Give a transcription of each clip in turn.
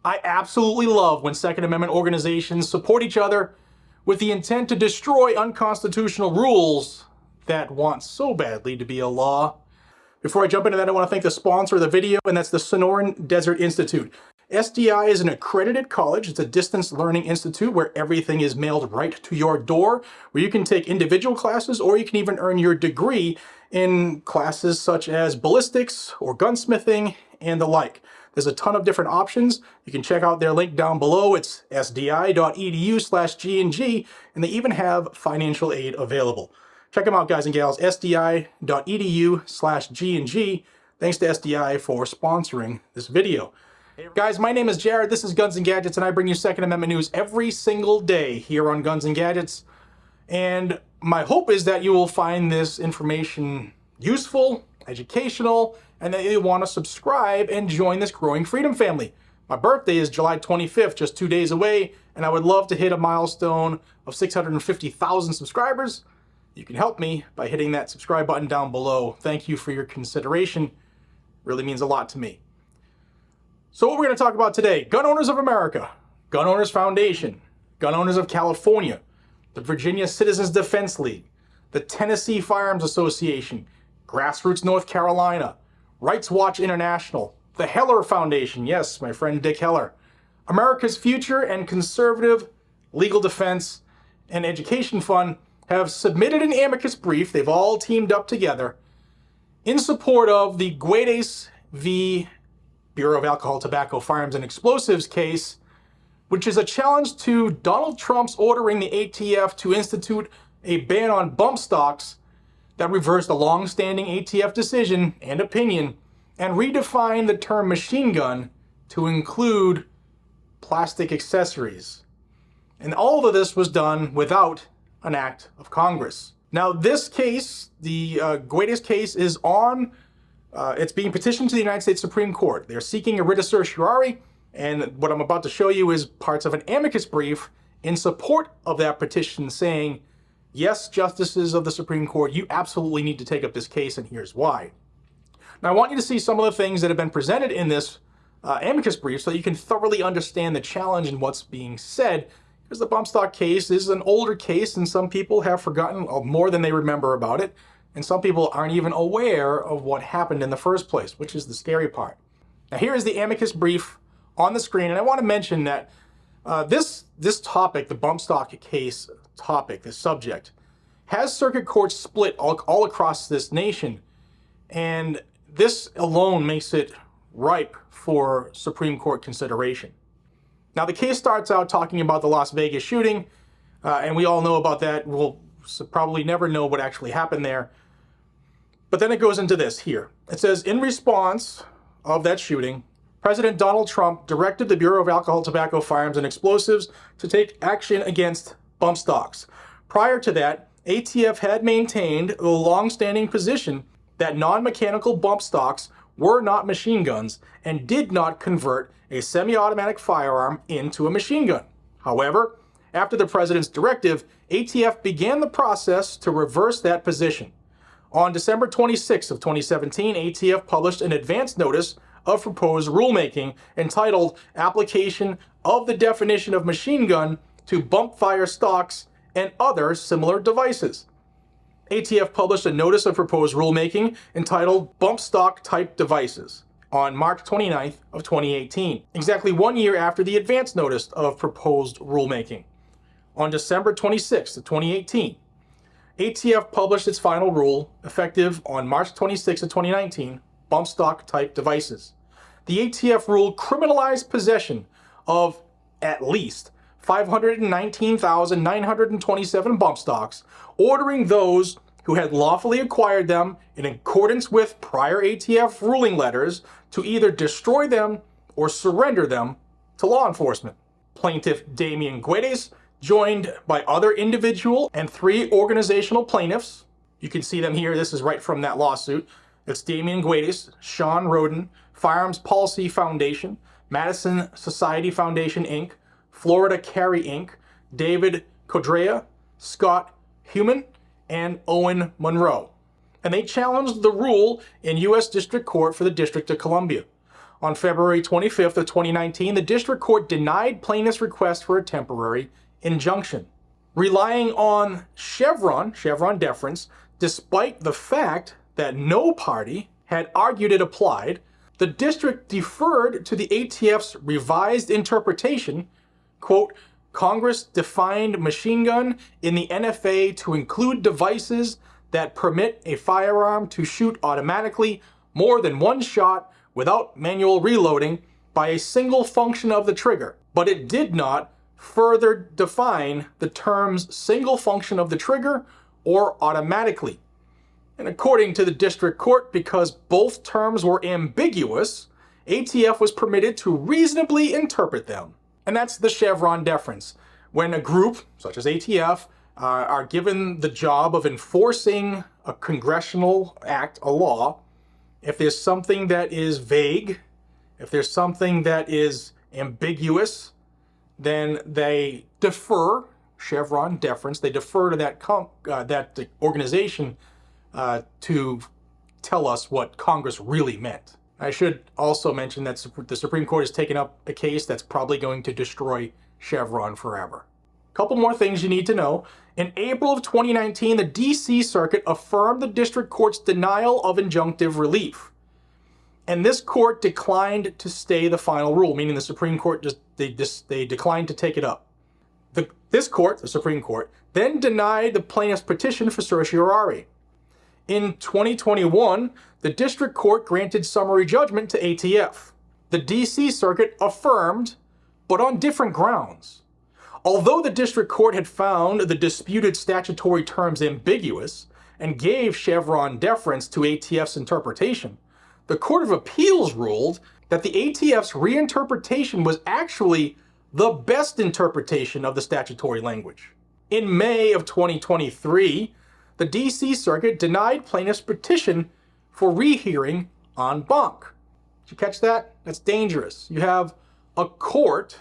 I absolutely love when Second Amendment organizations support each other with the intent to destroy unconstitutional rules that want so badly to be a law. Before I jump into that, I want to thank the sponsor of the video, and that's the Sonoran Desert Institute. SDI is an accredited college. It's a distance learning institute where everything is mailed right to your door, where you can take individual classes or you can even earn your degree in classes such as ballistics or gunsmithing and the like. There's a ton of different options. You can check out their link down below. It's sdi.edu/GNG, and they even have financial aid available. Check them out, guys and gals, sdi.edu/GNG. Thanks to SDI for sponsoring this video. Hey guys, my name is Jared, this is Guns and Gadgets, and I bring you Second Amendment news every single day here on Guns and Gadgets. And my hope is that you will find this information useful, educational, and that you want to subscribe and join this growing freedom family. My birthday is July 25th, just 2 days away, and I would love to hit a milestone of 650,000 subscribers. You can help me by hitting that subscribe button down below. Thank you for your consideration. It really means a lot to me. So what we're going to talk about today: Gun Owners of America, Gun Owners Foundation, Gun Owners of California, the Virginia Citizens Defense League, the Tennessee Firearms Association, Grassroots North Carolina, Rights Watch International, the Heller Foundation, yes, my friend Dick Heller, America's Future and Conservative Legal Defense and Education Fund have submitted an amicus brief. They've all teamed up together in support of the Guedes v. Bureau of Alcohol, Tobacco, Firearms, and Explosives case, which is a challenge to Donald Trump's ordering the ATF to institute a ban on bump stocks that reversed a long-standing ATF decision and opinion and redefined the term machine gun to include plastic accessories. And all of this was done without an act of Congress. Now this case, the Guedes case, is on it's being petitioned to the United States Supreme Court. They're seeking a writ of certiorari, and what I'm about to show you is parts of an amicus brief in support of that petition saying, yes, justices of the Supreme Court, you absolutely need to take up this case, and here's why. Now I want you to see some of the things that have been presented in this amicus brief so that you can thoroughly understand the challenge and what's being said, because the bump stock case is an older case and some people have forgotten more than they remember about it. And some people aren't even aware of what happened in the first place, which is the scary part. Now here is the amicus brief on the screen, and I want to mention that this topic, the bump stock case topic, this subject, has circuit courts split all across this nation, and this alone makes it ripe for Supreme Court consideration. Now the case starts out talking about the Las Vegas shooting, and we all know about that. We'll probably never know what actually happened there. But then it goes into this here. It says, in response of that shooting, President Donald Trump directed the Bureau of Alcohol, Tobacco, Firearms, and Explosives to take action against bump stocks. Prior to that, ATF had maintained the long-standing position that non-mechanical bump stocks were not machine guns and did not convert a semi-automatic firearm into a machine gun. However, after the president's directive, ATF began the process to reverse that position. On December 26 of 2017, ATF published an advance notice of proposed rulemaking entitled Application of the Definition of Machine Gun to Bump Fire Stocks and Other Similar Devices. ATF published a notice of proposed rulemaking entitled Bump Stock Type Devices on March 29th of 2018, exactly 1 year after the advance notice of proposed rulemaking. On December 26th of 2018, ATF published its final rule, effective on March 26 of 2019, bump stock type devices. The ATF rule criminalized possession of at least 519,927 bump stocks, ordering those who had lawfully acquired them in accordance with prior ATF ruling letters to either destroy them or surrender them to law enforcement. Plaintiff Damian Guedes, joined by other individual and 3 organizational plaintiffs. You can see them here. This is right from that lawsuit. It's Damian Guedes, Sean Roden, Firearms Policy Foundation, Madison Society Foundation, Inc., Florida Carry, Inc., David Codrea, Scott Human, and Owen Monroe. And they challenged the rule in U.S. District Court for the District of Columbia. On February 25th of 2019, the district court denied plaintiff's request for a temporary injunction, relying on Chevron deference, despite the fact that no party had argued it applied. The district deferred to the ATF's revised interpretation, quote, Congress defined machine gun in the NFA to include devices that permit a firearm to shoot automatically more than one shot without manual reloading by a single function of the trigger. But it did not further define the terms single function of the trigger or automatically. And according to the district court, because both terms were ambiguous, ATF was permitted to reasonably interpret them. And that's the Chevron deference. When a group, such as ATF, are given the job of enforcing a congressional act, a law, if there's something that is vague, if there's something that is ambiguous, then they defer, Chevron deference, they defer to that organization to tell us what Congress really meant. I should also mention that the Supreme Court has taken up a case that's probably going to destroy Chevron forever. A couple more things you need to know. In April of 2019, the D.C. Circuit affirmed the district court's denial of injunctive relief. And this court declined to stay the final rule, meaning the Supreme Court they declined to take it up. This court, the Supreme Court, then denied the plaintiff's petition for certiorari. In 2021, the district court granted summary judgment to ATF. The D.C. Circuit affirmed, but on different grounds. Although the district court had found the disputed statutory terms ambiguous and gave Chevron deference to ATF's interpretation, the Court of Appeals ruled that the ATF's reinterpretation was actually the best interpretation of the statutory language. In May of 2023, the D.C. Circuit denied plaintiff's petition for rehearing en banc. Did you catch that? That's dangerous. You have a court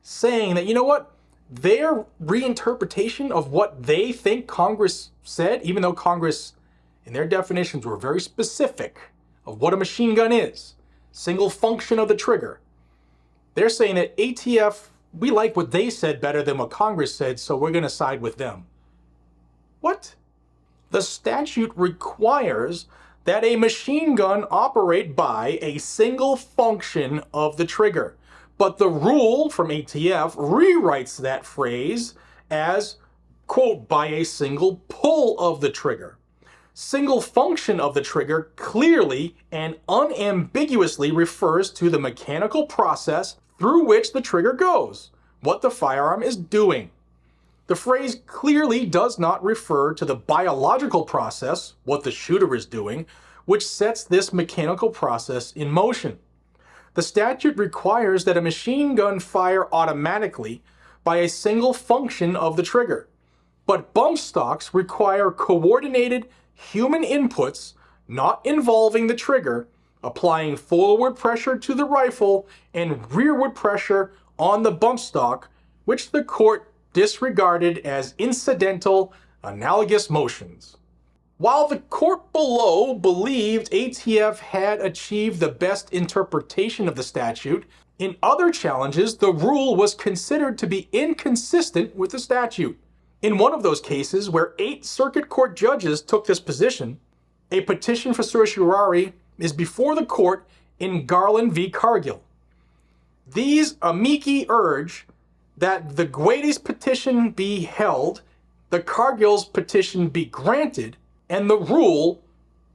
saying that, you know what, their reinterpretation of what they think Congress said, even though Congress, in their definitions, were very specific of what a machine gun is, single function of the trigger. They're saying that ATF, we like what they said better than what Congress said, so we're going to side with them. What? The statute requires that a machine gun operate by a single function of the trigger. But the rule from ATF rewrites that phrase as, quote, by a single pull of the trigger. Single function of the trigger clearly and unambiguously refers to the mechanical process through which the trigger goes, what the firearm is doing. The phrase clearly does not refer to the biological process, what the shooter is doing, which sets this mechanical process in motion. The statute requires that a machine gun fire automatically by a single function of the trigger. But bump stocks require coordinated human inputs not involving the trigger, applying forward pressure to the rifle and rearward pressure on the bump stock, which the court disregarded as incidental, analogous motions. While the court below believed ATF had achieved the best interpretation of the statute, in other challenges, the rule was considered to be inconsistent with the statute. In one of those cases, where 8 circuit court judges took this position, a petition for certiorari is before the court in Garland v. Cargill. These amici urge that the Guedes petition be held, the Cargill's petition be granted, and the rule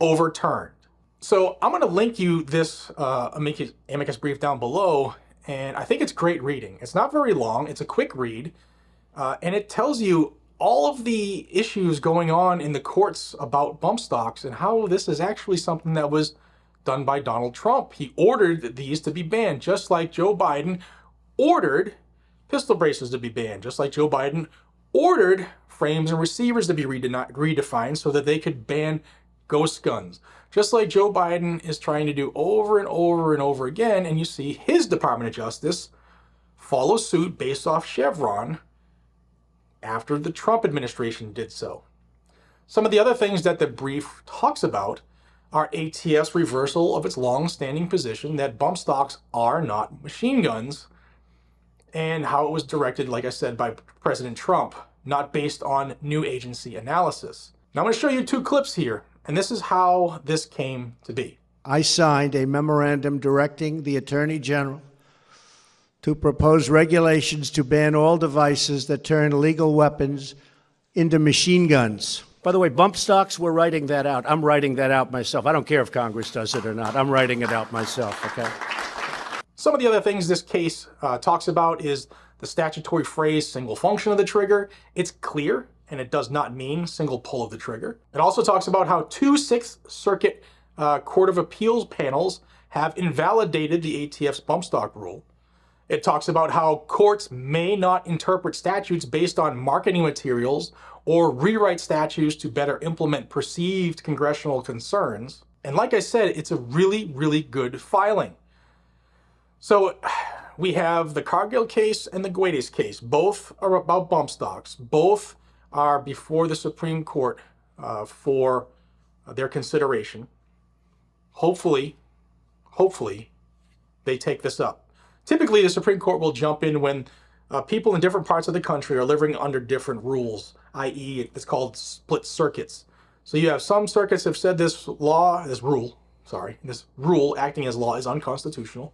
overturned. So I'm going to link you this amicus brief down below, and I think it's great reading. It's not very long, it's a quick read, and it tells you all of the issues going on in the courts about bump stocks and how this is actually something that was done by Donald Trump. He ordered these to be banned, just like Joe Biden ordered pistol braces to be banned, just like Joe Biden ordered frames and receivers to be redefined so that they could ban ghost guns. Just like Joe Biden is trying to do over and over and over again, and you see his Department of Justice follow suit based off Chevron after the Trump administration did so. Some of the other things that the brief talks about are ATF's reversal of its long-standing position that bump stocks are not machine guns, and how it was directed, like I said, by President Trump, not based on new agency analysis. Now I'm going to show you 2 clips here, and this is how this came to be. I signed a memorandum directing the Attorney General to propose regulations to ban all devices that turn legal weapons into machine guns. By the way, bump stocks, we're writing that out. I'm writing that out myself. I don't care if Congress does it or not. I'm writing it out myself, okay? Some of the other things this case talks about is the statutory phrase single function of the trigger. It's clear, and it does not mean single pull of the trigger. It also talks about how 2 Sixth Circuit Court of Appeals panels have invalidated the ATF's bump stock rule. It talks about how courts may not interpret statutes based on marketing materials or rewrite statutes to better implement perceived congressional concerns. And like I said, it's a really, really good filing. So we have the Cargill case and the Guedes case. Both are about bump stocks. Both are before the Supreme Court for their consideration. Hopefully, they take this up. Typically, the Supreme Court will jump in when people in different parts of the country are living under different rules, i.e. it's called split circuits. So you have some circuits have said this rule acting as law is unconstitutional.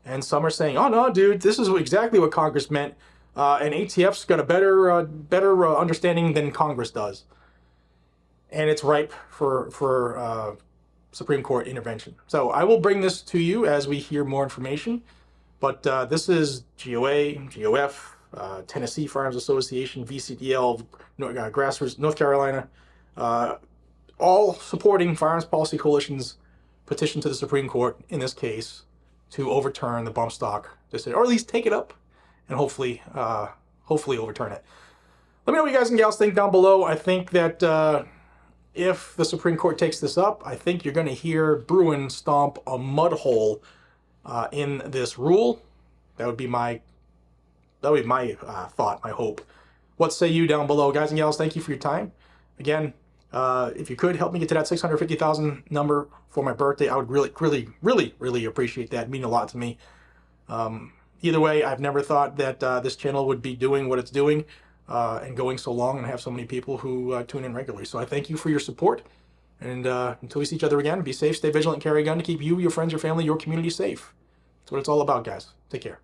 And some are saying, oh no, dude, this is exactly what Congress meant. And ATF's got a better understanding than Congress does. And it's ripe for Supreme Court intervention. So I will bring this to you as we hear more information. But this is GOA, GOF, Tennessee Firearms Association, VCDL, Grassroots, North Carolina, all supporting Firearms Policy Coalition's petition to the Supreme Court in this case to overturn the bump stock decision, or at least take it up and hopefully overturn it. Let me know what you guys and gals think down below. I think that if the Supreme Court takes this up, I think you're going to hear Bruin stomp a mud hole in this rule. That would be my thought, my hope. What say you down below, guys and gals? Thank you for your time. Again, if you could help me get to that 650,000 number for my birthday, I would really appreciate that. It'd mean a lot to me. Either way, I've never thought that this channel would be doing what it's doing and going so long and have so many people who tune in regularly. So I thank you for your support. And until we see each other again, be safe, stay vigilant, carry a gun to keep you, your friends, your family, your community safe. That's what it's all about, guys. Take care.